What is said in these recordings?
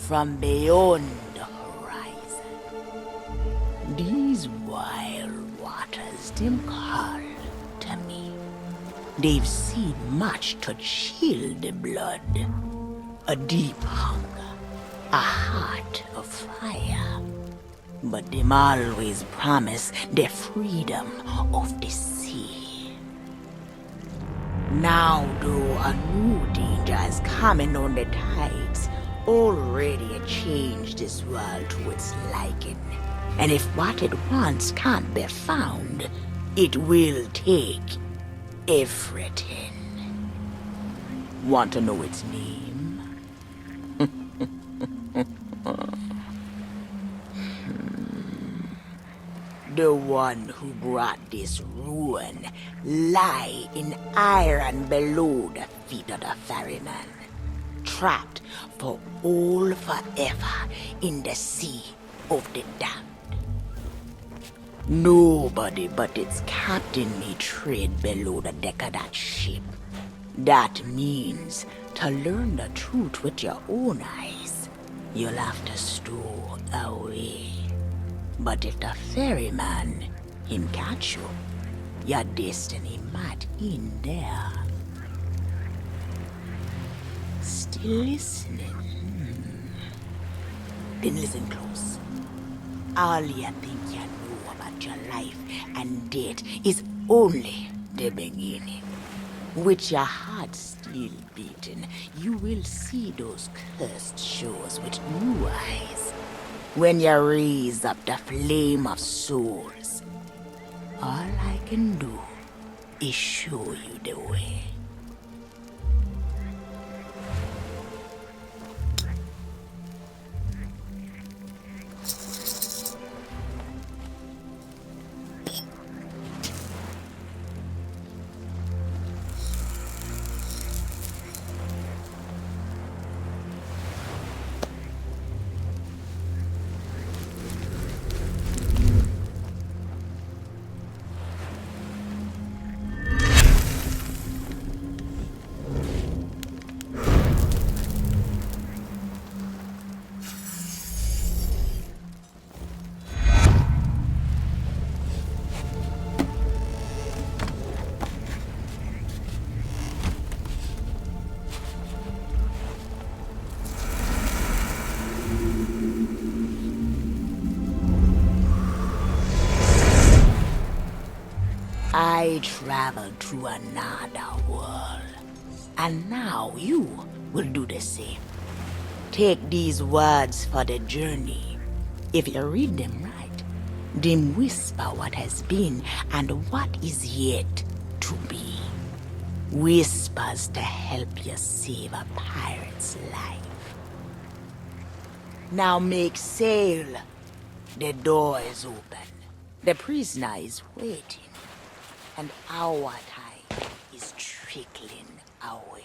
from beyond the horizon. These wild waters, them call to me. They've seen much to chill the blood. A deep hunger, a heart of fire. But them always promise the freedom of the sea. Now, though, a new danger is coming on the tides, already changed this world to its liking. And if what it wants can't be found, it will take everything. Want to know its name? The one who brought this ruin lie in iron below the feet of the ferryman, trapped for all forever in the sea of the damned. Nobody but its captain may tread below the deck of that ship. That means to learn the truth with your own eyes, you'll have to stow away. But if the ferryman, him catch you, your destiny might end there. Still listening? Then listen close. All you think you know about your life and death is only the beginning. With your heart still beating, you will see those cursed shores with new eyes. When you raise up the flame of souls, all I can do is show you the way. I traveled to another world, and now you will do the same. Take these words for the journey. If you read them right, them whisper what has been and what is yet to be. Whispers to help you save a pirate's life. Now make sail. The door is open. The prisoner is waiting. And our tide is trickling away.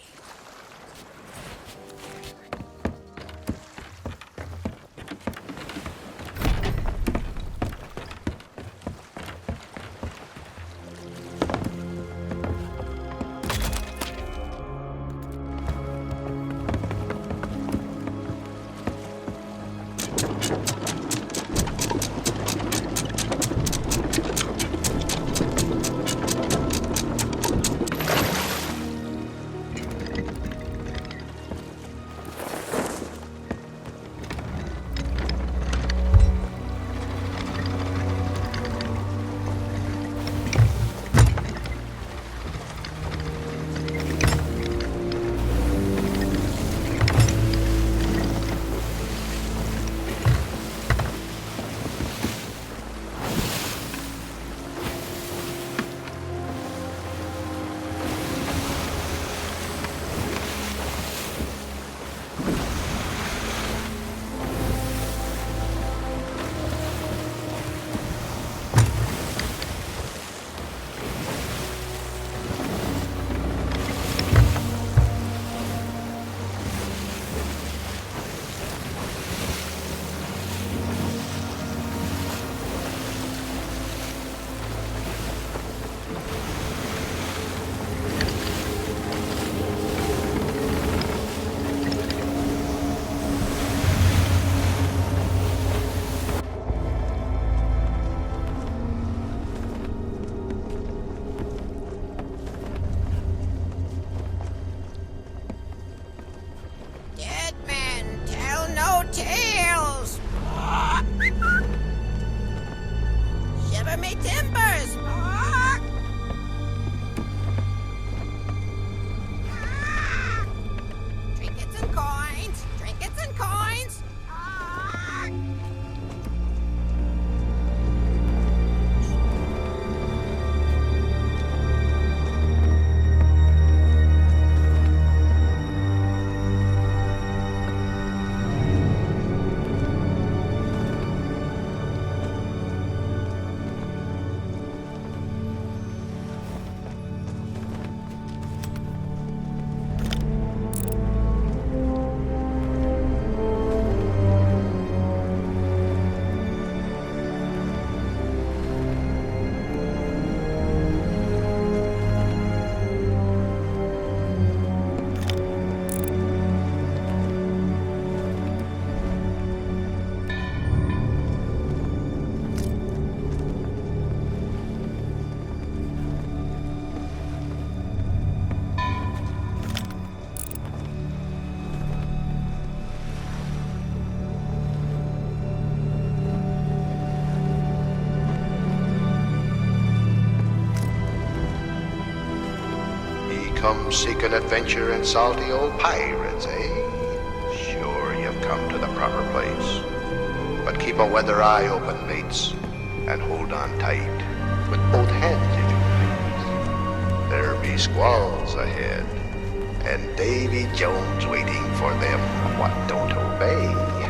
come seeking adventure and salty old pirates, eh? Sure, you've come to the proper place. But keep a weather eye open, mates, and hold on tight, with both hands if you please. There be squalls ahead, and Davy Jones waiting for them what don't obey.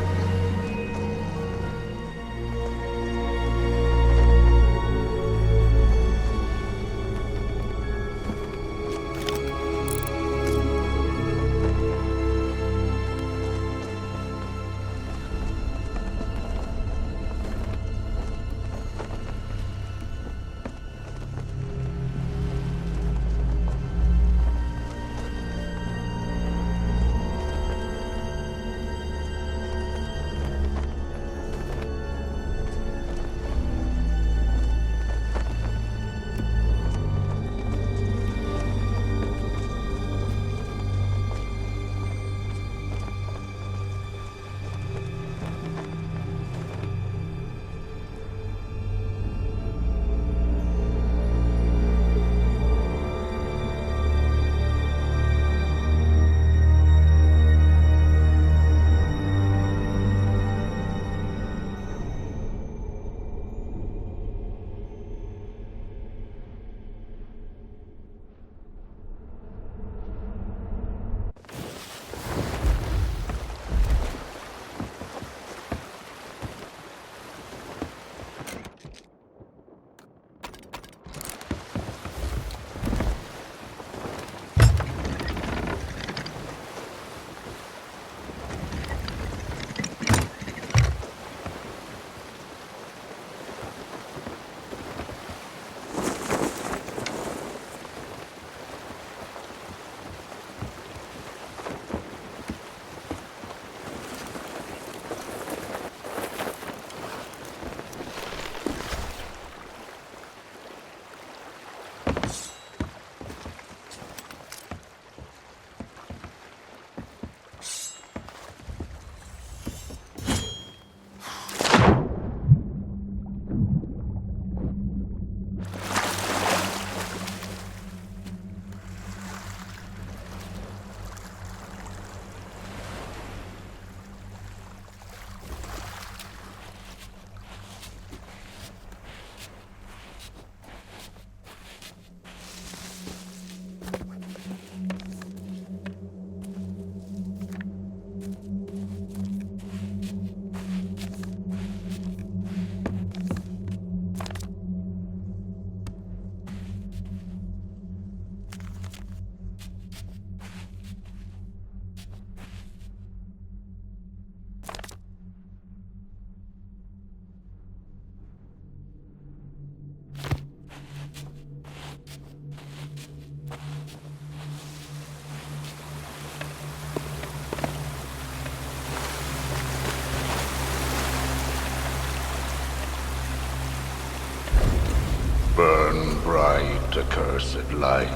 Burn bright, accursed light,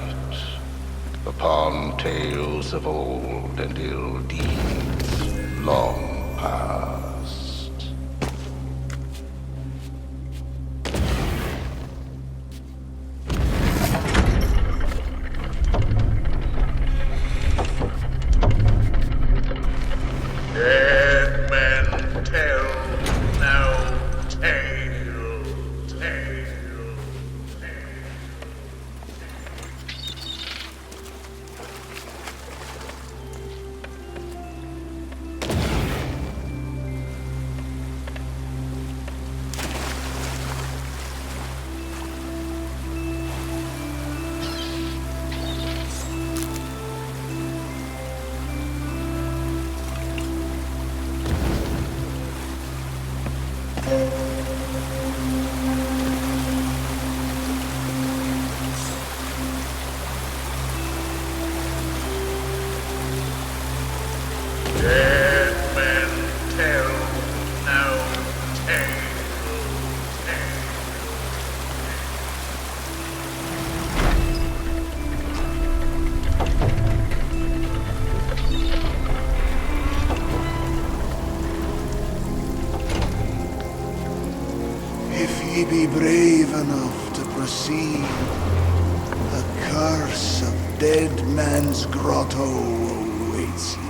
upon tales of old and ill deeds long past. Dead men tell no tale, tale. Dead men tell no tale. If ye be brave enough to proceed, a curse of Dead Man's Grotto awaits you.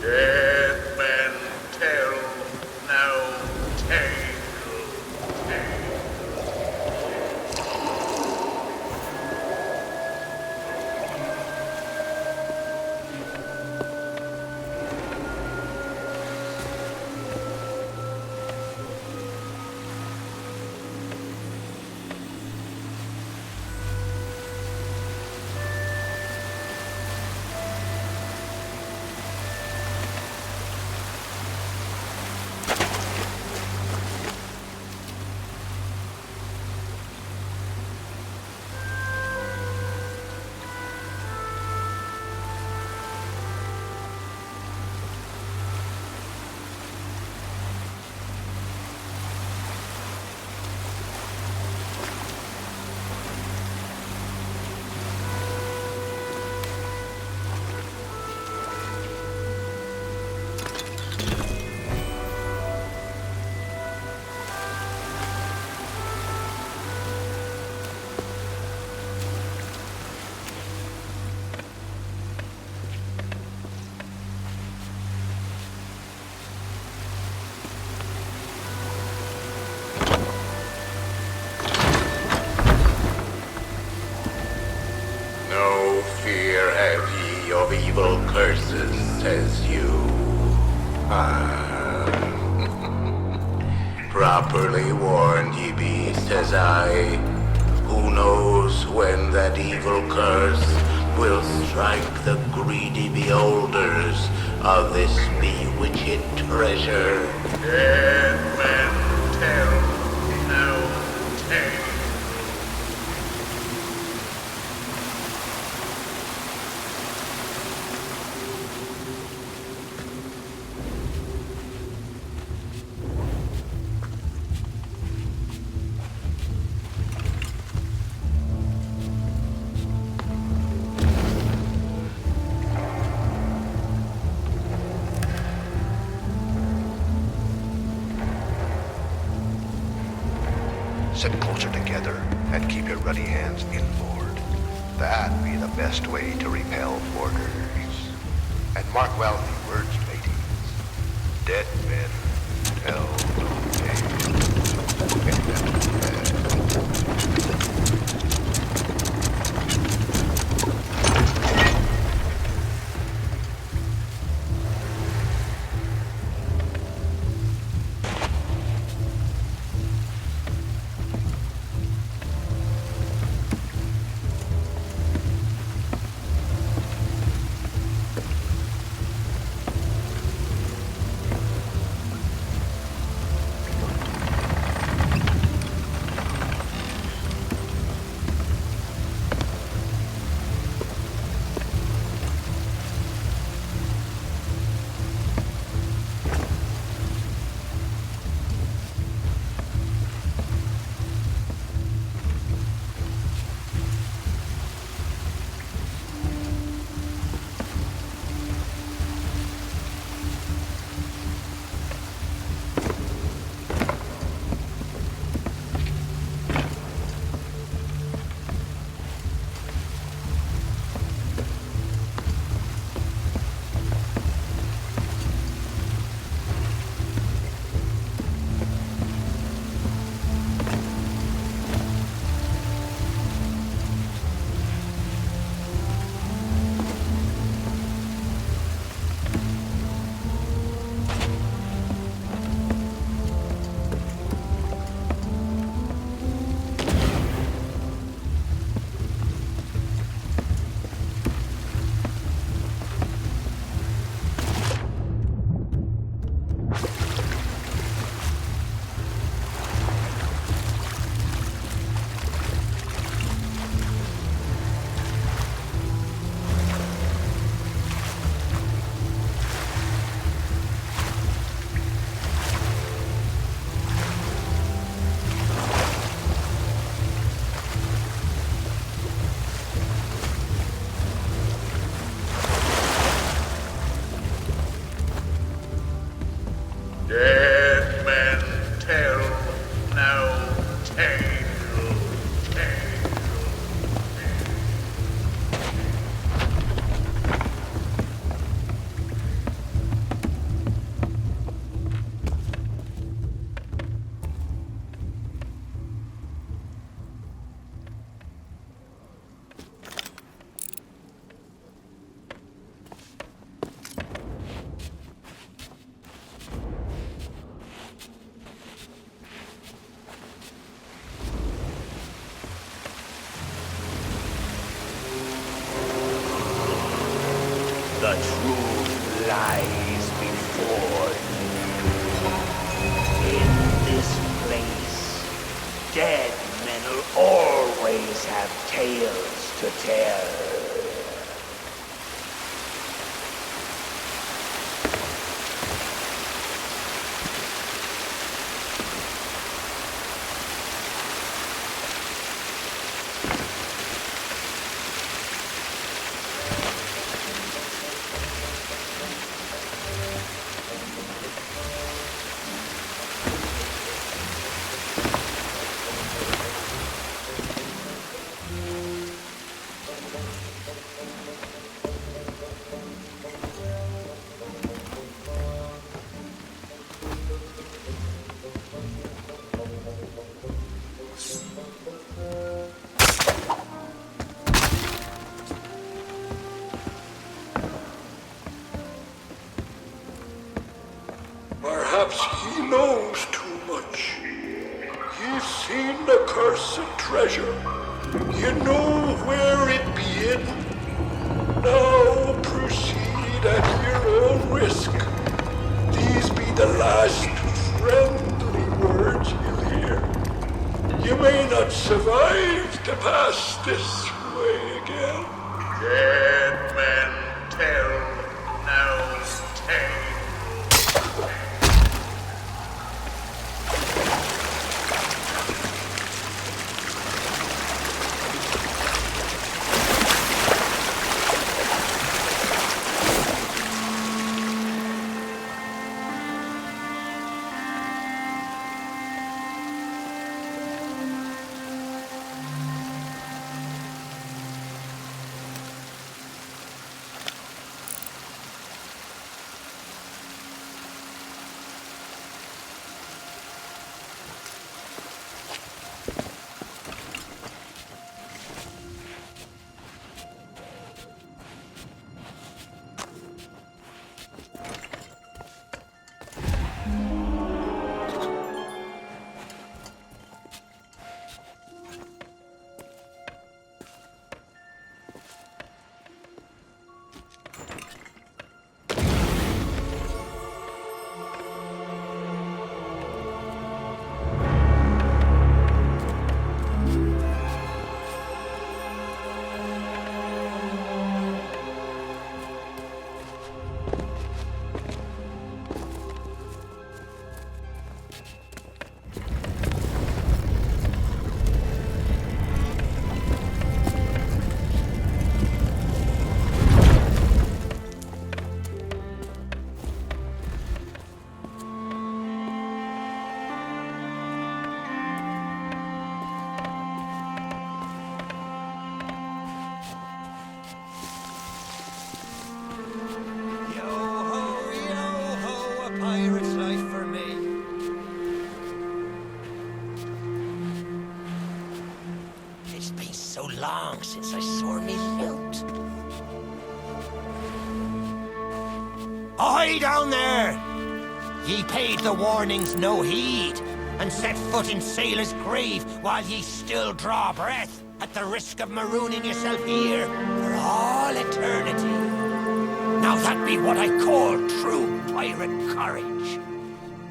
Dead men tell no tale. No fear have ye of evil curses, says you. Properly warned ye be, says I. Who knows when that evil curse will strike the greedy beholders of this bewitched treasure? Dead men tell no tale. Sit closer together and keep your ruddy hands inboard. That be the best way to repel boarders. And mark well the words, ladies. Dead men tell no tale. truth lies before you. In this place, dead men'll always have tales to tell. Perhaps he knows too much. He's seen the cursed treasure. You know where it be hidden. Now proceed at your own risk. These be the last friendly words you'll hear. You may not survive to pass this way again. Dead men tell no tale. So long since I saw me lilt. Ahoy down there! Ye paid the warnings no heed, and set foot in sailor's grave while ye still draw breath, at the risk of marooning yourself here for all eternity. Now that be what I call true pirate courage.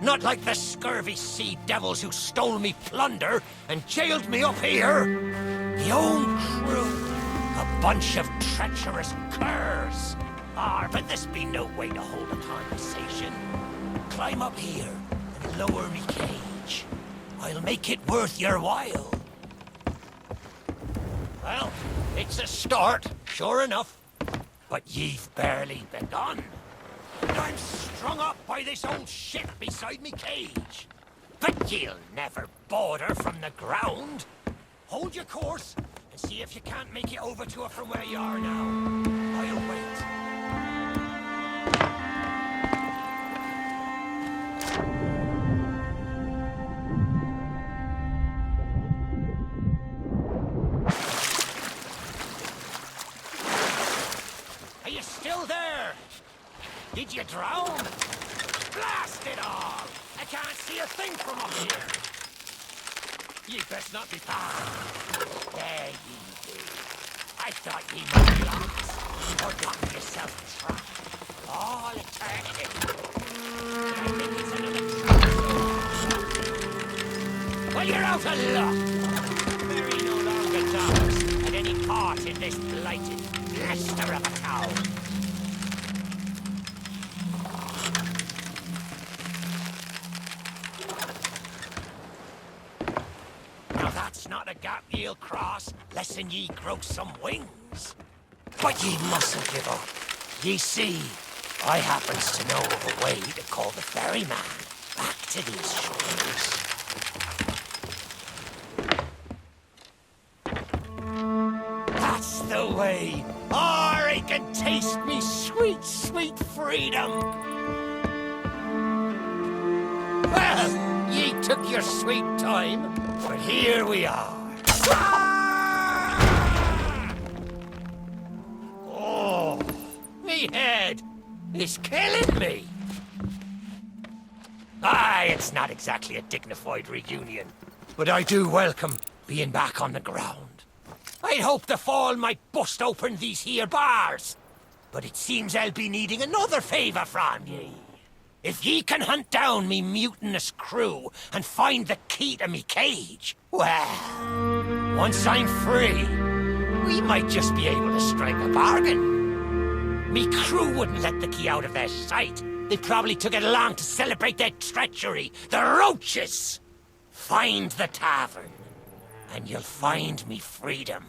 Not like the scurvy sea devils who stole me plunder and jailed me up here. The own crew, a bunch of treacherous curs. But this be no way to hold a conversation. Climb up here and lower me cage. I'll make it worth your while. Well, it's a start, sure enough. But ye've barely begun. And I'm strung up by this old shit beside me cage. But ye'll never border from the ground. Hold your course, and see if you can't make it over to her from where you are now. I'll wait. Are you still there? Did you drown? Blast it all! I can't see a thing from up here. Ye best not be far. There ye be. I thought ye might be lost. or lock yourself in trap for all eternity. I think it's another trap. Well, you're out of luck. Mary no longer does at any part in this blighted Leicester of a town. Now that's not a gap ye'll cross, lessen ye grow some wings. But ye mustn't give up. Ye see, I happens to know of a way to call the ferryman back to these shores. That's the way. Or I can taste me sweet, sweet freedom. Well, ye took your sweet time, but here we are. Oh, me head is killing me. Aye, it's not exactly a dignified reunion, but I do welcome being back on the ground. I'd hoped the fall might bust open these here bars, but it seems I'll be needing another favour from ye. If ye can hunt down me mutinous crew and find the key to me cage, well, once I'm free, we might just be able to strike a bargain. Me crew wouldn't let the key out of their sight. They probably took it along to celebrate their treachery. The roaches! Find the tavern, and you'll find me freedom.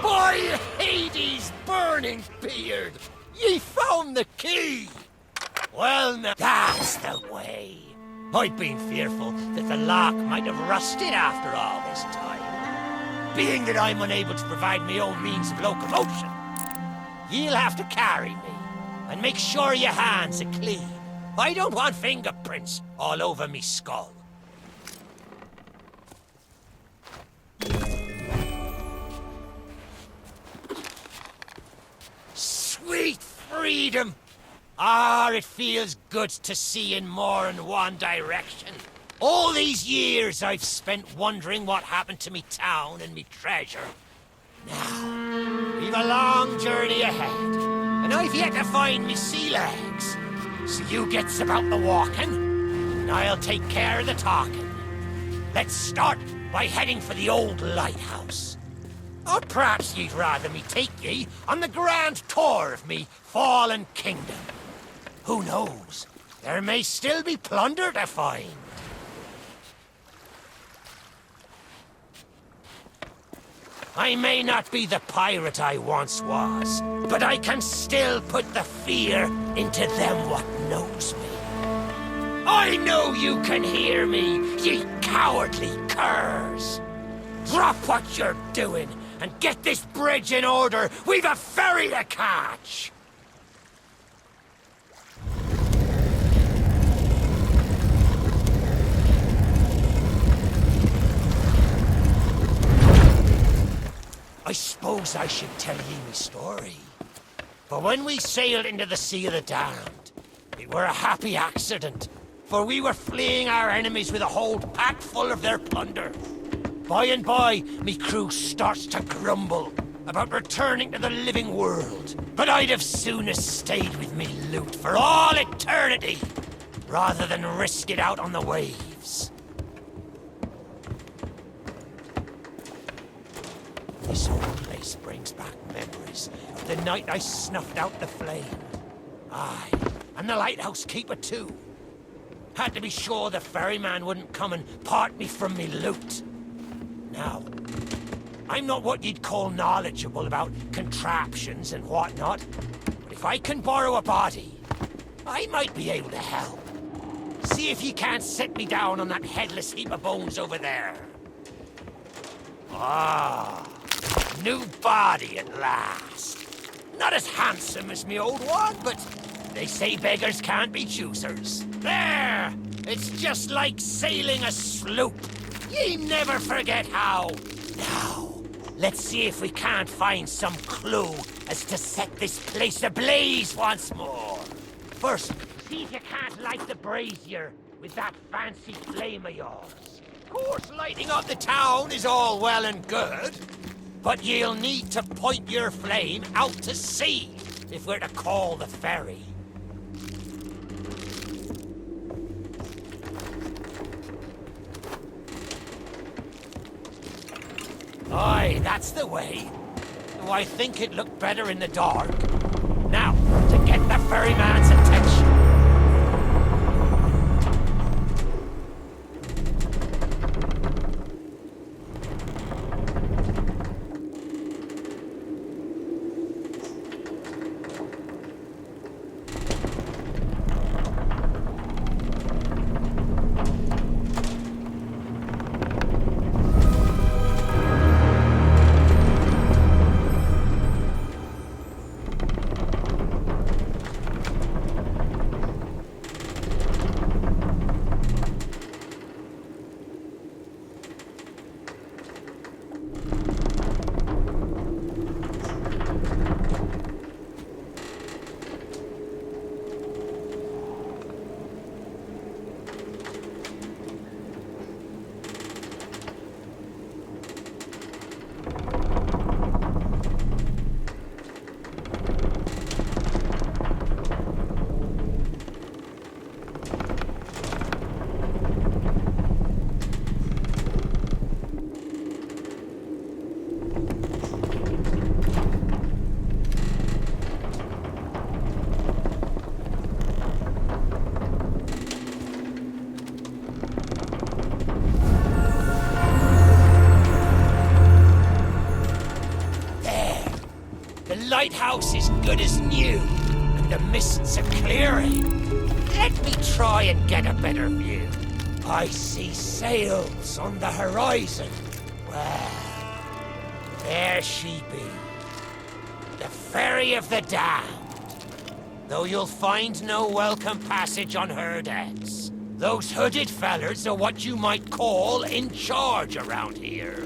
By Hades' burning beard, ye found the key! Well, now, that's the way. I'd been fearful that the lock might have rusted after all this time. Being that I'm unable to provide my own means of locomotion, you'll have to carry me, and make sure your hands are clean. I don't want fingerprints all over me skull. Sweet freedom! Ah, it feels good to see in more than one direction. All these years I've spent wondering what happened to me town and me treasure. Now, we've a long journey ahead, and I've yet to find me sea legs. So you gets about the walking, and I'll take care of the talking. Let's start by heading for the old lighthouse. Or perhaps you'd rather me take ye on the grand tour of me fallen kingdom. Who knows? There may still be plunder to find. I may not be the pirate I once was, but I can still put the fear into them what knows me. I know you can hear me, ye cowardly curs. Drop what you're doing and get this bridge in order. We've a ferry to catch. I suppose I should tell ye me story. For when we sailed into the Sea of the Damned, it were a happy accident, for we were fleeing our enemies with a hold packed full of their plunder. By and by, me crew starts to grumble about returning to the living world, but I'd have sooner stayed with me loot for all eternity, rather than risk it out on the waves. This old This brings back memories of the night I snuffed out the flame. Aye, and the lighthouse keeper too. Had to be sure the ferryman wouldn't come and part me from me loot. Now, I'm not what you'd call knowledgeable about contraptions and whatnot, but if I can borrow a body, I might be able to help. See if you can't set me down on that headless heap of bones over there. Ah, new body at last. Not as handsome as me old one, but they say beggars can't be choosers. There! It's just like sailing a sloop. Ye never forget how. Now, let's see if we can't find some clue as to set this place ablaze once more. First, see if you can't light the brazier with that fancy flame of yours. Of course, lighting up the town is all well and good, but you'll need to point your flame out to sea if we're to call the ferry. Aye, that's the way. Though I think it looked better in the dark. Now, to get the ferryman's attention. Lighthouse is good as new, and the mists are clearing. Let me try and get a better view. I see sails on the horizon. Well, there she be. The Ferry of the Damned. Though you'll find no welcome passage on her decks. Those hooded fellers are what you might call in charge around here.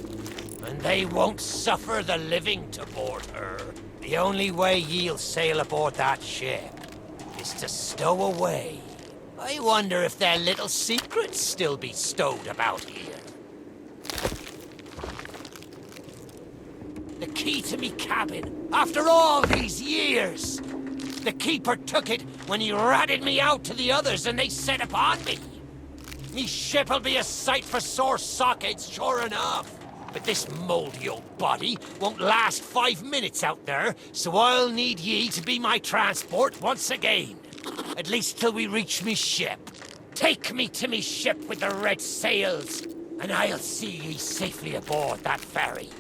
And they won't suffer the living to board her. The only way ye'll sail aboard that ship is to stow away. I wonder if their little secrets still be stowed about here. The key to me cabin, after all these years! The keeper took it when he ratted me out to the others and they set upon me. Me ship'll be a sight for sore sockets, sure enough. But this moldy old body won't last 5 minutes out there, so I'll need ye to be my transport once again. At least till we reach me ship. Take me to me ship with the red sails, and I'll see ye safely aboard that ferry.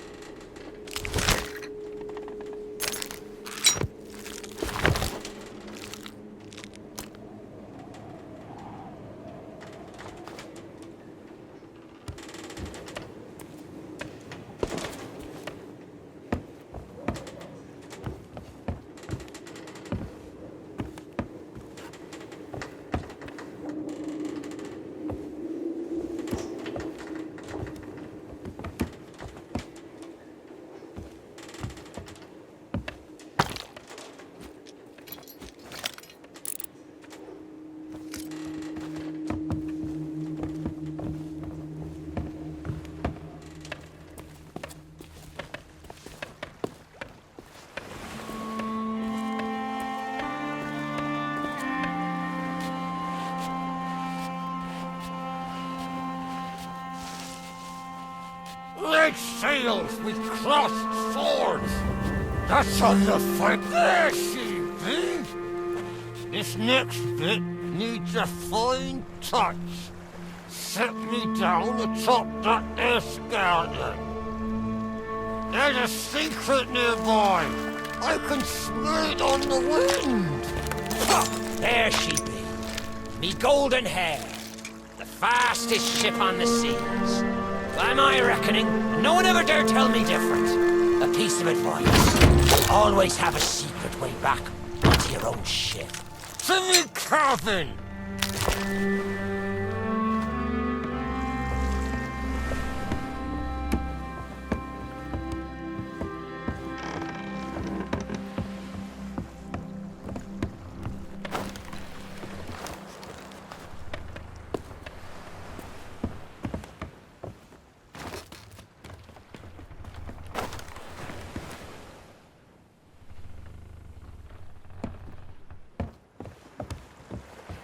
red sails with crossed swords. That's on the fight. There she be. This next bit needs a fine touch. Set me down atop that there skeleton. There's a secret nearby. I can smell it on the wind. Ha! There she be. Me golden hair. The fastest ship on the seas. By my reckoning, no one ever dare tell me different. A piece of advice. Always have a secret way back onto your own ship. To me cabin!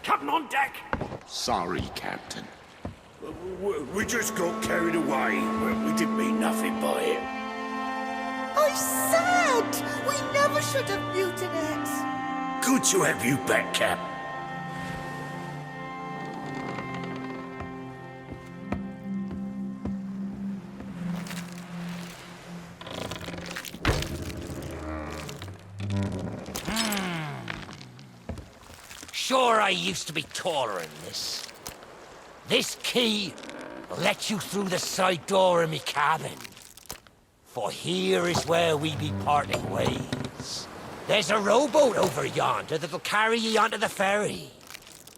Captain on deck! Sorry, Captain. We just got carried away. We didn't mean nothing by it. I said we never should have mutinied. Good to have you back, Cap. Sure, I used to be taller than this. This key will let you through the side door of me cabin. For here is where we be parting ways. There's a rowboat over yonder that'll carry ye onto the ferry.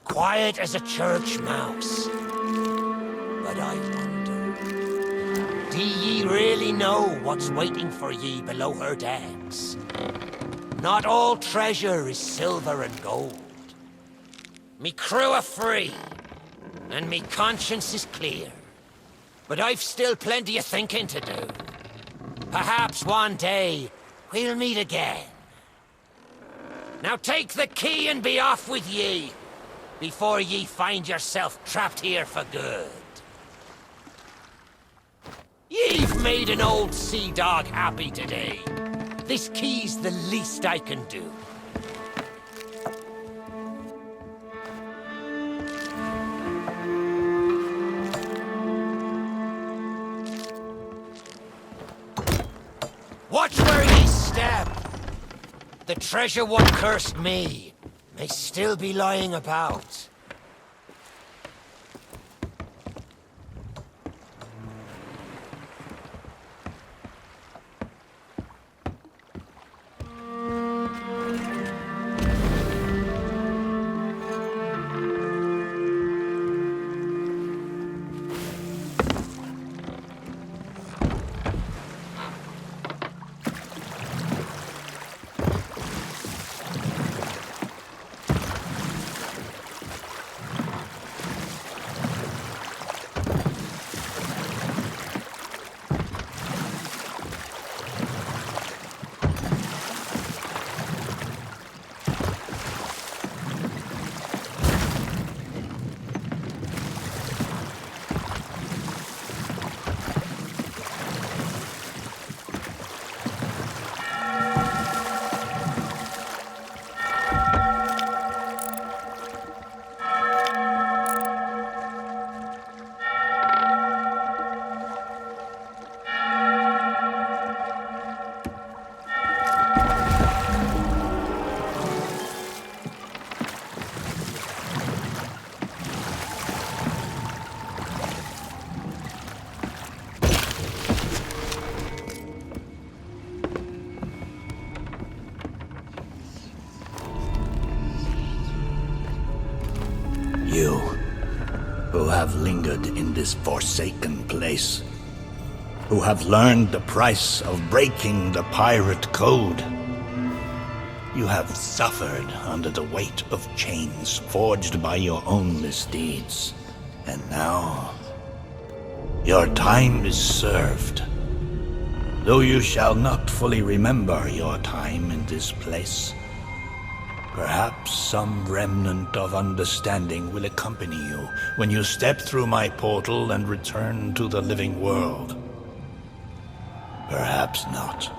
Quiet as a church mouse. But I wonder, do ye really know what's waiting for ye below her decks? Not all treasure is silver and gold. Me crew are free, and me conscience is clear. But I've still plenty of thinking to do. Perhaps one day, we'll meet again. Now take the key and be off with ye, before ye find yourself trapped here for good. Ye've made an old sea dog happy today. This key's the least I can do. Watch where ye step! The treasure what cursed me may still be lying about. You, who have lingered in this forsaken place, who have learned the price of breaking the pirate code. You have suffered under the weight of chains forged by your own misdeeds. And now, your time is served. Though you shall not fully remember your time in this place, perhaps some remnant of understanding will accompany you when you step through my portal and return to the living world. Perhaps not.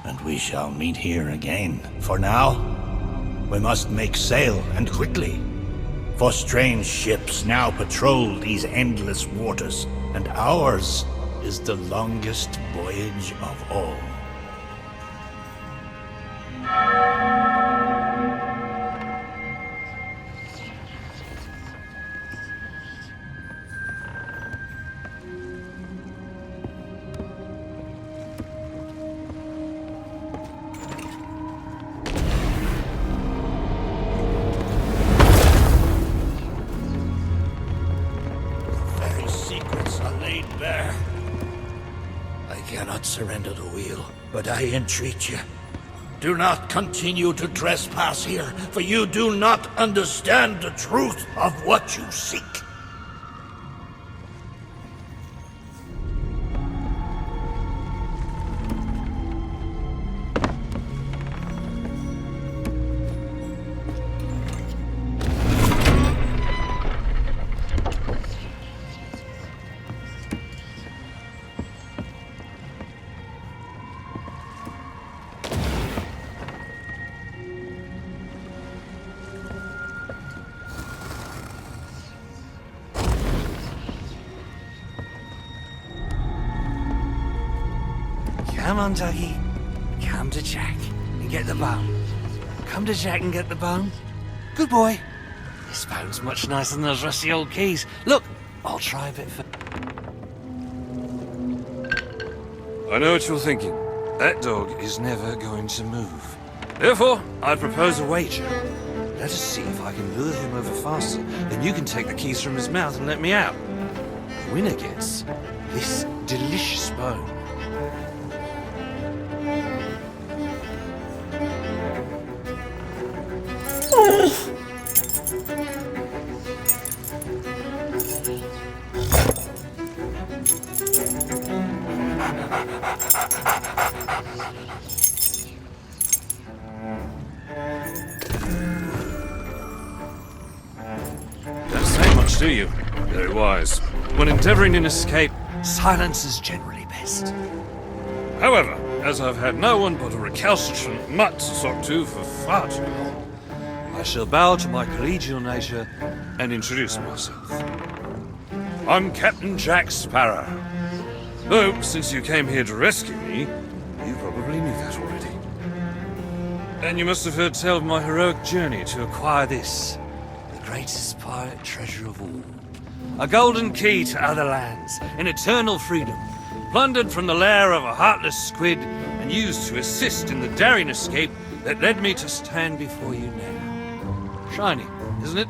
And we shall meet here again. For now, we must make sail, and quickly. For strange ships now patrol these endless waters, and ours is the longest voyage of all. Surrender the wheel, but I entreat you. Do not continue to trespass here, for you do not understand the truth of what you seek. Come on, Dougie. Come to Jack and get the bone. Come to Jack and get the bone. Good boy. This bone's much nicer than those rusty old keys. Look, I'll try a bit for... I know what you're thinking. That dog is never going to move. Therefore, I propose a wager. Let us see if I can lure him over faster. Then you can take the keys from his mouth and let me out. The winner gets this delicious bone. Don't say much, do you? Very wise. When endeavoring an escape, silence is generally best. However, as I've had no one but a recalcitrant mutt to talk to for far too long, I shall bow to my collegial nature and introduce myself. I'm Captain Jack Sparrow. Though, since you came here to rescue me, you probably knew that already. And you must have heard tell of my heroic journey to acquire this, the greatest pirate treasure of all. A golden key to other lands, in eternal freedom, plundered from the lair of a heartless squid, and used to assist in the daring escape that led me to stand before you now. Shiny, isn't it?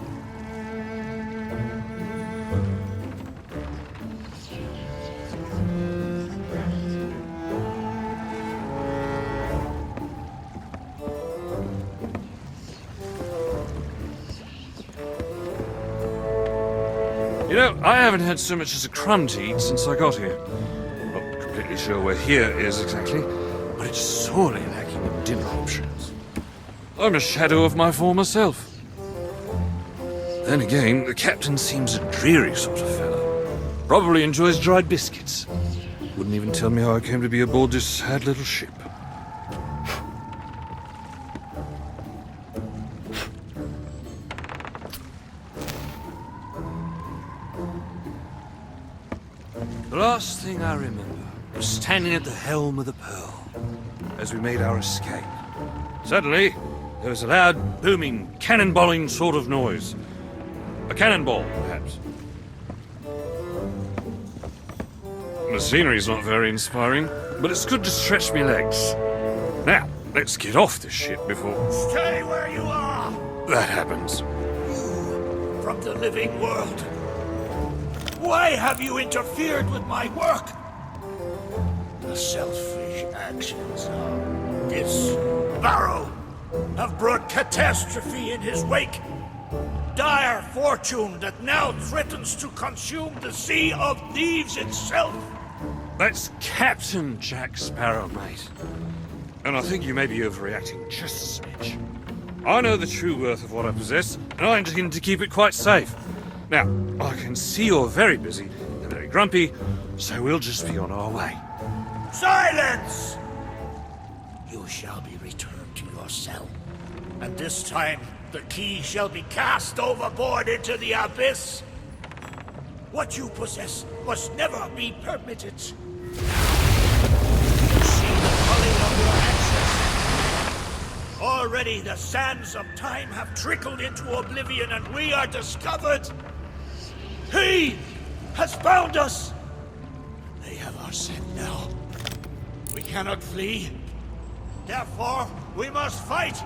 You know, I haven't had so much as a crumb to eat since I got here. Not completely sure where here is exactly, but it's sorely lacking in dinner options. I'm a shadow of my former self. Then again, the captain seems a dreary sort of fellow. Probably enjoys dried biscuits. Wouldn't even tell me how I came to be aboard this sad little ship. The last thing I remember was standing at the helm of the Pearl as we made our escape. Suddenly, there was a loud, booming, cannonballing sort of noise. A cannonball, perhaps. The scenery's not very inspiring, but it's good to stretch me legs. Now, let's get off this ship before... Stay where you are! that happens. You, from the living world. Why have you interfered with my work? The selfish actions of this Sparrow have brought catastrophe in his wake. Dire fortune that now threatens to consume the Sea of Thieves itself. That's Captain Jack Sparrow, mate. And I think you may be overreacting just a smidge. I know the true worth of what I possess, and I intend to keep it quite safe. Now, I can see you're very busy and very grumpy, so we'll just be on our way. Silence! You shall be returned to your cell. And this time, the key shall be cast overboard into the abyss. What you possess must never be permitted. You see the folly of your actions. Already the sands of time have trickled into oblivion, and we are discovered. He has found us. They have our scent now. We cannot flee. Therefore, we must fight.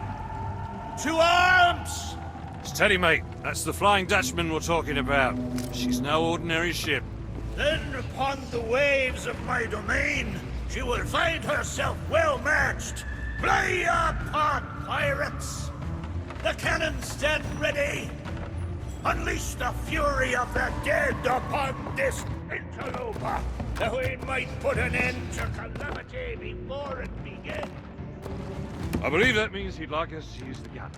To arms! Steady, mate. That's the Flying Dutchman we're talking about. She's no ordinary ship. Then upon the waves of my domain, she will find herself well matched. Play upon, pirates! The cannons stand ready. Unleash the fury of the dead upon this interloper, that we might put an end to calamity before it begins. I believe that means he'd like us to use the guns.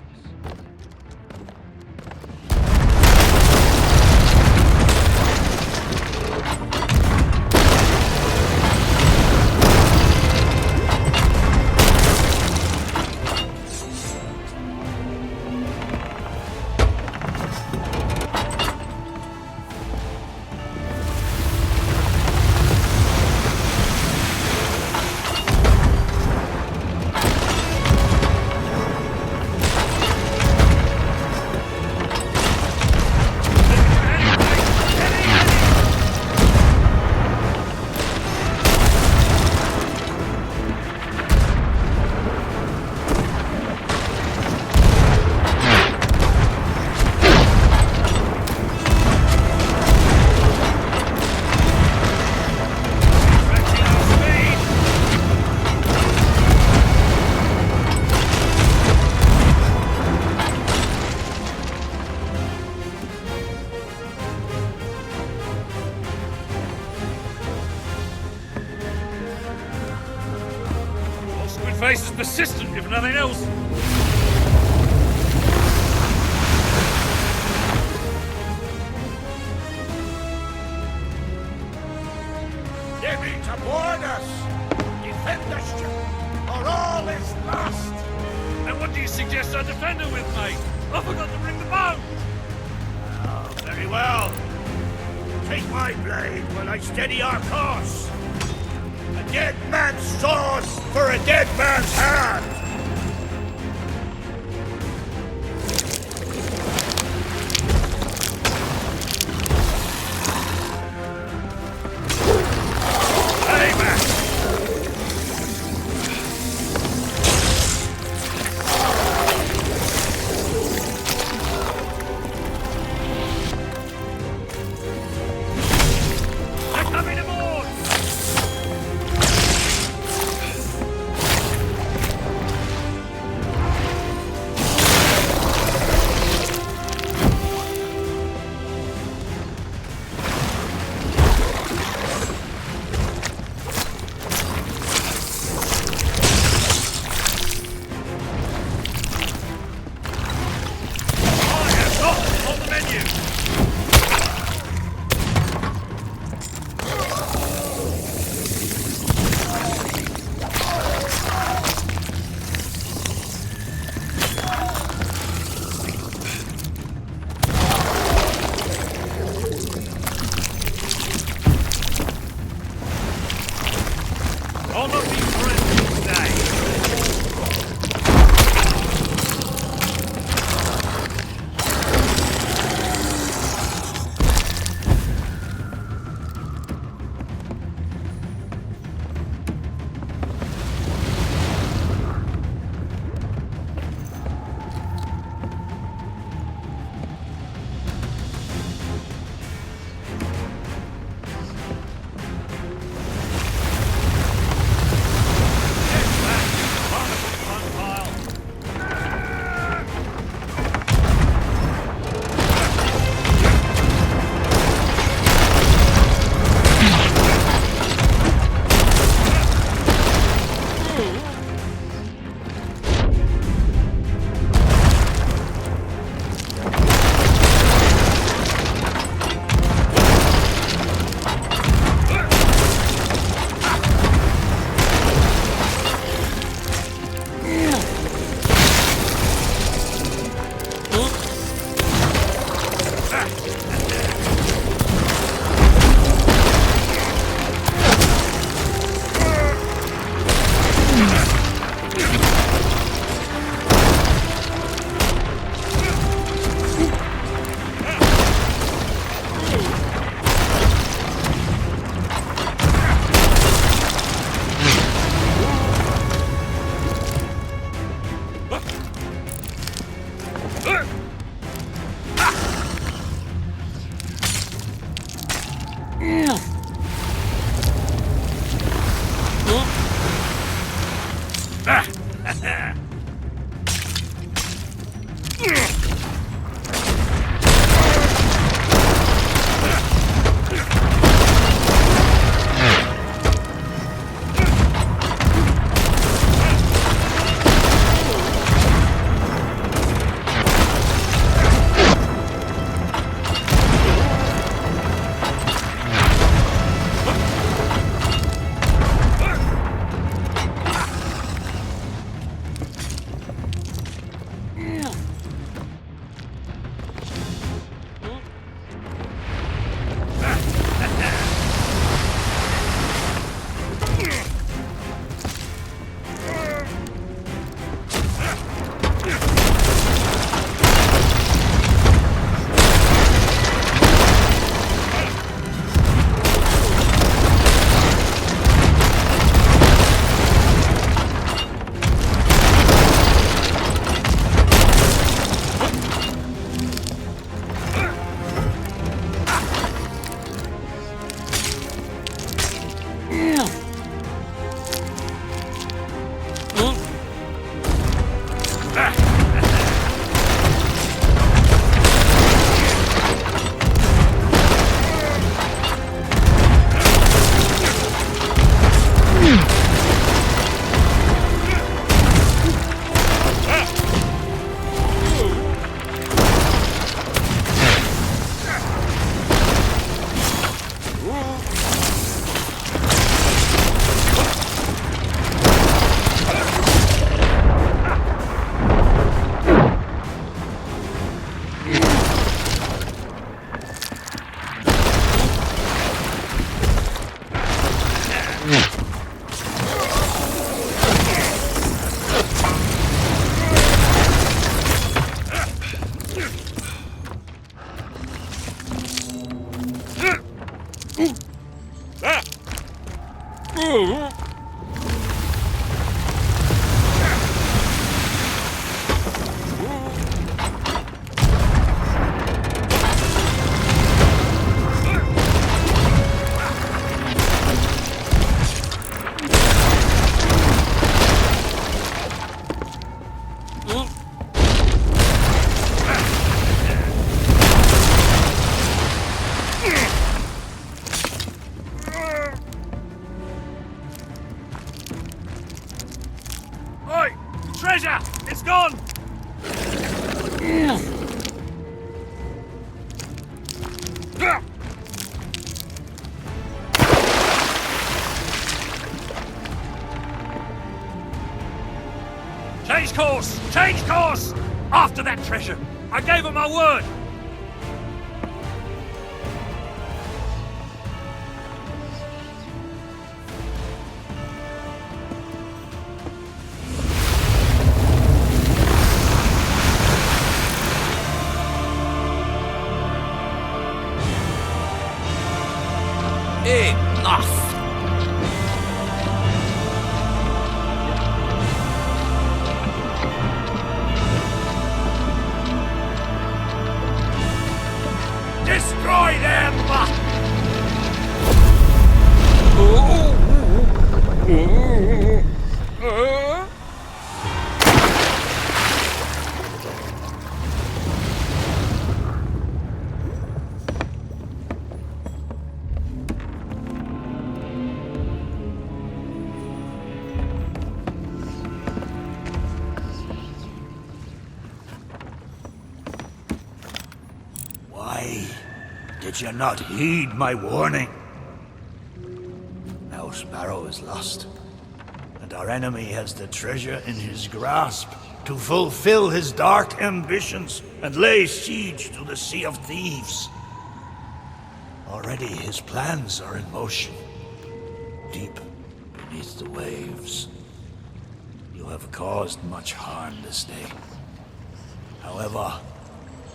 Face is persistent, if nothing else. They mean to board us. Defend the ship, or all is lost. And what do you suggest I defend her with, mate? I forgot to bring the bow. Oh, very well. Take my blade while I steady our course. A dead man's sword for a dead man's hand! Hey, man! They're coming aboard! I'll not be friendly today. Oi! Treasure! It's gone! Change course! Change course! After that treasure! I gave her my word! Enough! Destroy them! Why did you not heed my warning? Now Sparrow is lost, and our enemy has the treasure in his grasp to fulfill his dark ambitions and lay siege to the Sea of Thieves. Already his plans are in motion, deep beneath the waves. You have caused much harm this day. However,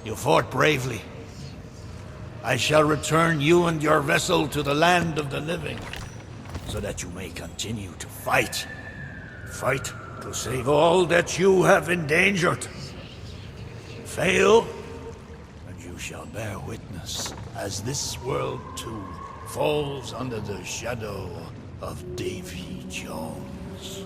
you fought bravely. I shall return you and your vessel to the land of the living, so that you may continue to fight. Fight to save all that you have endangered. Fail, and you shall bear witness as this world too falls under the shadow of Davy Jones.